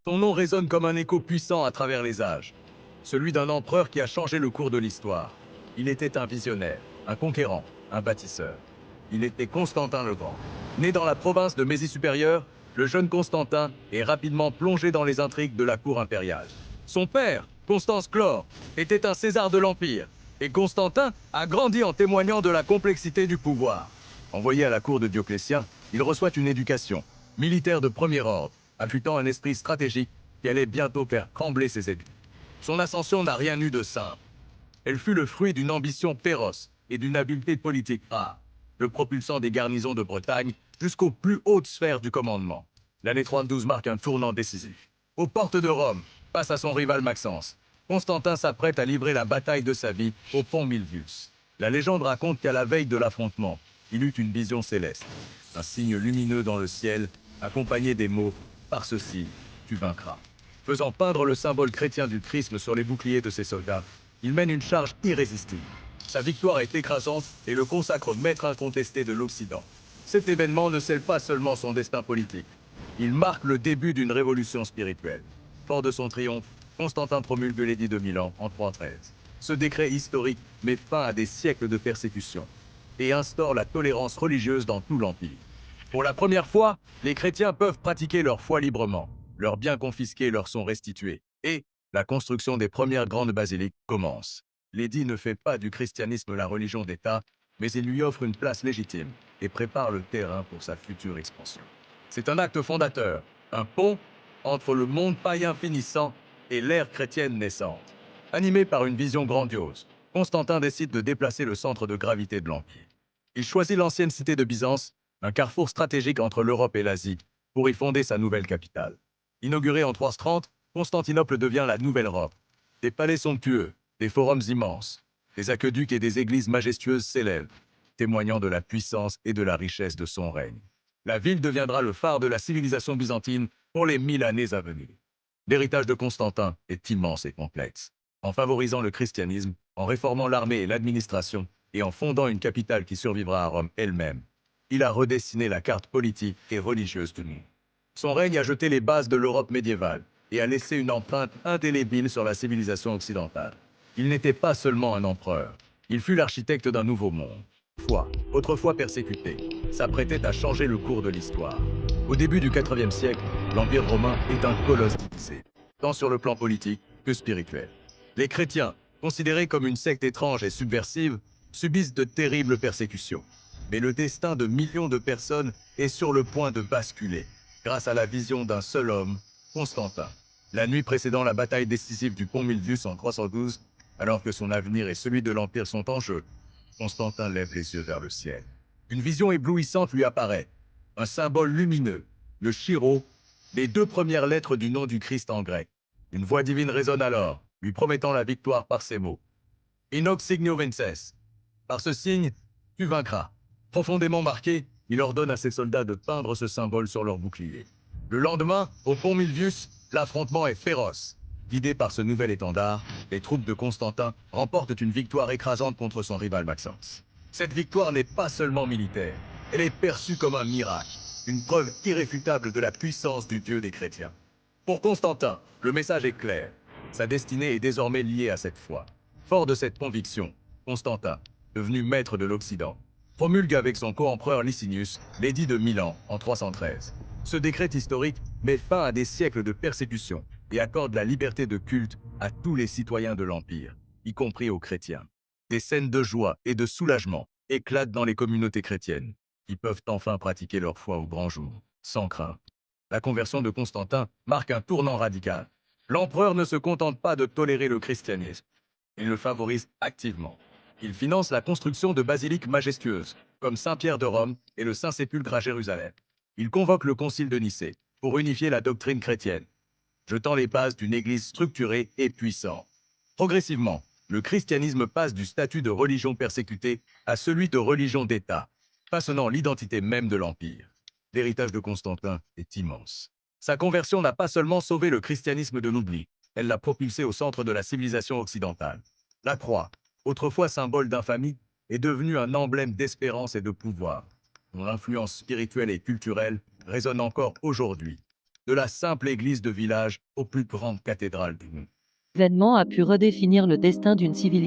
Son nom résonne comme un écho puissant à travers les âges. Celui d'un empereur qui a changé le cours de l'histoire. Il était un visionnaire, un conquérant, un bâtisseur. Il était Constantin le Grand. Né dans la province de Mésie supérieure, le jeune Constantin est rapidement plongé dans les intrigues de la cour impériale. Son père, Constance Chlore, était un César de l'Empire, et Constantin a grandi en témoignant de la complexité du pouvoir. Envoyé à la cour de Dioclétien, il reçoit une éducation militaire de premier ordre, affûtant un esprit stratégique qui allait bientôt faire trembler ses ennemis. Son ascension n'a rien eu de simple. Elle fut le fruit d'une ambition féroce et d'une habileté politique rare, le propulsant des garnisons de Bretagne jusqu'aux plus hautes sphères du commandement. L'année 32 marque un tournant décisif. Aux portes de Rome, face à son rival Maxence, Constantin s'apprête à livrer la bataille de sa vie au pont Milvius. La légende raconte qu'à la veille de l'affrontement, il eut une vision céleste, un signe lumineux dans le ciel, accompagné des mots « Par ceci, tu vaincras ». Faisant peindre le symbole chrétien du chrisme sur les boucliers de ses soldats, il mène une charge irrésistible. Sa victoire est écrasante et le consacre maître incontesté de l'Occident. Cet événement ne scelle pas seulement son destin politique. Il marque le début d'une révolution spirituelle. Fort de son triomphe, Constantin promulgue l'édit de Milan en 313. Ce décret historique met fin à des siècles de persécutions et instaure la tolérance religieuse dans tout l'Empire. Pour la première fois, les chrétiens peuvent pratiquer leur foi librement. Leurs biens confisqués leur sont restitués. Et la construction des premières grandes basiliques commence. L'édit ne fait pas du christianisme la religion d'État, mais il lui offre une place légitime et prépare le terrain pour sa future expansion. C'est un acte fondateur, un pont entre le monde païen finissant et l'ère chrétienne naissante. Animé par une vision grandiose, Constantin décide de déplacer le centre de gravité de l'Empire. Il choisit l'ancienne cité de Byzance, un carrefour stratégique entre l'Europe et l'Asie, pour y fonder sa nouvelle capitale. Inaugurée en 330, Constantinople devient la nouvelle Rome. Des palais somptueux, des forums immenses, des aqueducs et des églises majestueuses s'élèvent, témoignant de la puissance et de la richesse de son règne. La ville deviendra le phare de la civilisation byzantine pour les 1000 années à venir. L'héritage de Constantin est immense et complexe. En favorisant le christianisme, en réformant l'armée et l'administration, et en fondant une capitale qui survivra à Rome elle-même, il a redessiné la carte politique et religieuse du monde. Son règne a jeté les bases de l'Europe médiévale et a laissé une empreinte indélébile sur la civilisation occidentale. Il n'était pas seulement un empereur, il fut l'architecte d'un nouveau monde. Autrefois persécuté, s'apprêtait à changer le cours de l'histoire. Au début du IVe siècle, l'Empire romain est un colosse divisé, tant sur le plan politique que spirituel. Les chrétiens, considérés comme une secte étrange et subversive, subissent de terribles persécutions. Mais le destin de millions de personnes est sur le point de basculer, grâce à la vision d'un seul homme, Constantin. La nuit précédant la bataille décisive du pont Milvius en 312, alors que son avenir et celui de l'Empire sont en jeu, Constantin lève les yeux vers le ciel. Une vision éblouissante lui apparaît. Un symbole lumineux, le Chi-Rho, les deux premières lettres du nom du Christ en grec. Une voix divine résonne alors, lui promettant la victoire par ces mots. Inox signio vences. Par ce signe, tu vaincras. Profondément marqué, il ordonne à ses soldats de peindre ce symbole sur leurs boucliers. Le lendemain, au pont Milvius, l'affrontement est féroce. Guidés par ce nouvel étendard, les troupes de Constantin remportent une victoire écrasante contre son rival Maxence. Cette victoire n'est pas seulement militaire, elle est perçue comme un miracle, une preuve irréfutable de la puissance du Dieu des chrétiens. Pour Constantin, le message est clair. Sa destinée est désormais liée à cette foi. Fort de cette conviction, Constantin, devenu maître de l'Occident, promulgue avec son co-empereur Licinius l'édit de Milan en 313. Ce décret historique met fin à des siècles de persécution et accorde la liberté de culte à tous les citoyens de l'Empire, y compris aux chrétiens. Des scènes de joie et de soulagement éclatent dans les communautés chrétiennes, qui peuvent enfin pratiquer leur foi au grand jour, sans crainte. La conversion de Constantin marque un tournant radical. L'empereur ne se contente pas de tolérer le christianisme, il le favorise activement. Il finance la construction de basiliques majestueuses, comme Saint-Pierre de Rome et le Saint-Sépulcre à Jérusalem. Il convoque le concile de Nicée pour unifier la doctrine chrétienne, jetant les bases d'une église structurée et puissante. Progressivement, le christianisme passe du statut de religion persécutée à celui de religion d'État, façonnant l'identité même de l'Empire. L'héritage de Constantin est immense. Sa conversion n'a pas seulement sauvé le christianisme de l'oubli, elle l'a propulsé au centre de la civilisation occidentale. La croix, autrefois symbole d'infamie, est devenue un emblème d'espérance et de pouvoir, dont l'influence spirituelle et culturelle résonne encore aujourd'hui. de la simple église de village aux plus grandes cathédrales du monde. L'événement a pu redéfinir le destin d'une civilisation.